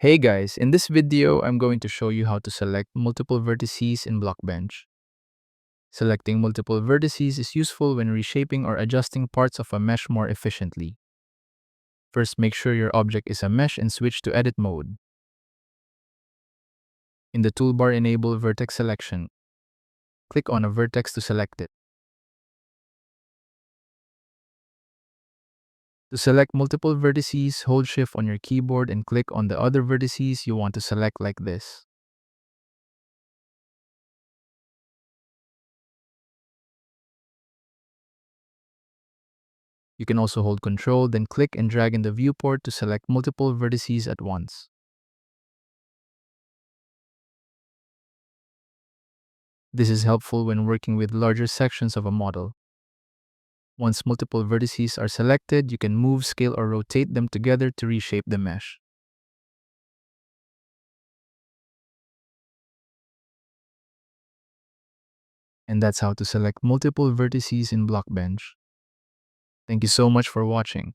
Hey guys, in this video, I'm going to show you how to select multiple vertices in Blockbench. Selecting multiple vertices is useful when reshaping or adjusting parts of a mesh more efficiently. First, make sure your object is a mesh and switch to Edit mode. In the toolbar, enable Vertex Selection. Click on a vertex to select it. To select multiple vertices, hold Shift on your keyboard and click on the other vertices you want to select like this. You can also hold Ctrl, then click and drag in the viewport to select multiple vertices at once. This is helpful when working with larger sections of a model. Once multiple vertices are selected, you can move, scale, or rotate them together to reshape the mesh. And that's how to select multiple vertices in Blockbench. Thank you so much for watching.